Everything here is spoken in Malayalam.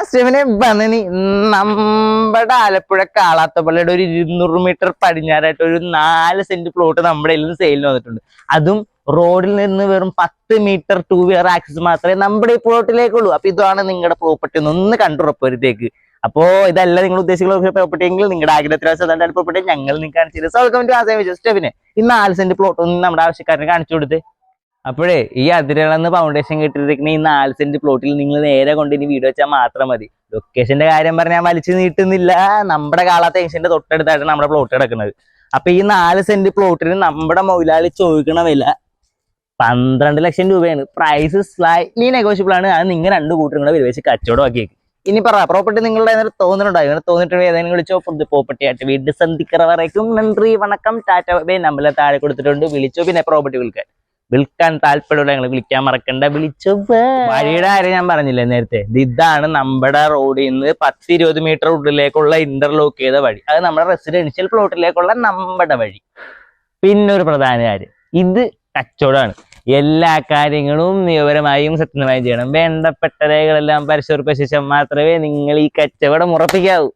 സ്റ്റെഫിനെ ബനനി നമ്മുടെ ആലപ്പുഴ കാളാത്തപ്പള്ളിയുടെ ഒരു 200 മീറ്റർ പടിഞ്ഞാറായിട്ട് ഒരു 4 സെന്റ് പ്ലോട്ട് നമ്മുടെ കയ്യിൽ നിന്ന് സെയിലിന് വന്നിട്ടുണ്ട്. അതും റോഡിൽ നിന്ന് വെറും 10 മീറ്റർ 2 വീലർ ആക്സസ് മാത്രമേ നമ്മുടെ ഈ പ്ലോട്ടിലേക്കുള്ളൂ. അപ്പൊ ഇതാണ് നിങ്ങളുടെ പ്രോപ്പർട്ടി ഒന്ന് കണ്ടുറപ്പുവരുത്തേക്ക്. അപ്പോ ഇതല്ല നിങ്ങൾ ഉദ്ദേശിക്കുന്ന പ്രോപ്പർട്ടി എങ്കിൽ നിങ്ങളുടെ ആഗ്രഹത്തിലാണ് പ്രോപ്പർട്ടി ഞങ്ങൾ നിങ്ങൾക്ക് കാണിച്ചു സ്റ്റെഫിനെ ഈ 4 സെന്റ് പ്ലോട്ട് ഒന്ന് നമ്മുടെ ആവശ്യക്കാരനെ കാണിച്ചു കൊടുത്തേ. അപ്പോഴേ ഈ അതിരളന്ന് ഫൗണ്ടേഷൻ കിട്ടിയിരിക്കുന്ന ഈ 4 സെന്റ് പ്ലോട്ടിൽ നിങ്ങൾ നേരെ കൊണ്ട് ഇനി വീട് വെച്ചാൽ മാത്രം മതി. ലൊക്കേഷന്റെ കാര്യം പറഞ്ഞാൽ വലിച്ചു നീട്ടുന്നില്ല. നമ്മുടെ കാളാത്ത ജംഗ്ഷന്റെ തൊട്ടടുത്തായിട്ടാണ് നമ്മുടെ പ്ലോട്ട് കിടക്കുന്നത്. അപ്പൊ ഈ 4 സെന്റ് പ്ലോട്ടിന് നമ്മുടെ മൊയിലാളി ചോദിക്കണ വില 12 ലക്ഷം രൂപയാണ്. പ്രൈസ് സ്ലൈറ്റ്ലി നെഗോഷ്യബിൾ ആണ്. അത് നിങ്ങൾ 2 കൂട്ടരും കൂടെ വിലവെച്ച് കച്ചവടമാക്കിയേക്ക്. ഇനി പറ പ്രോപ്പർട്ടി നിങ്ങളുടെ തോന്നുന്നുണ്ടായി. അങ്ങനെ തോന്നിട്ടുണ്ടെങ്കിൽ ഏതെങ്കിലും വിളിച്ചോ. പ്രോപ്പർട്ടി ആയിട്ട് വീട് സന്ധിക്കറ വരയ്ക്കും. നന്ദി, വണക്കം, ടാറ്റ. നമ്പറിൽ താഴെ കൊടുത്തിട്ടുണ്ട്. വിളിച്ചോ. പിന്നെ പ്രോപ്പർട്ടി വിൽക്കാൻ താല്പര്യമുള്ള ഞങ്ങൾ വിളിക്കാൻ മറക്കണ്ട. വിളിച്ചോ. വഴിയുടെ കാര്യം ഞാൻ പറഞ്ഞില്ലേ നേരത്തെ. ഇതാണ് നമ്മുടെ റോഡിൽ നിന്ന് 10-20 മീറ്റർ ഉള്ളിലേക്കുള്ള ഇന്റർലോക്ക് ചെയ്ത വഴി. അത് നമ്മുടെ റെസിഡൻഷ്യൽ പ്ലോട്ടിലേക്കുള്ള നമ്മുടെ വഴി. പിന്നെ ഒരു പ്രധാന കാര്യം, ഇത് കച്ചവടമാണ്. എല്ലാ കാര്യങ്ങളും നിയമപരമായും സത്യമായും ചെയ്യണം. വേണ്ടപ്പെട്ട രേഖകളെല്ലാം പരിശോധിച്ച ശേഷം മാത്രമേ നിങ്ങൾ ഈ കച്ചവടം ഉറപ്പിക്കാവൂ.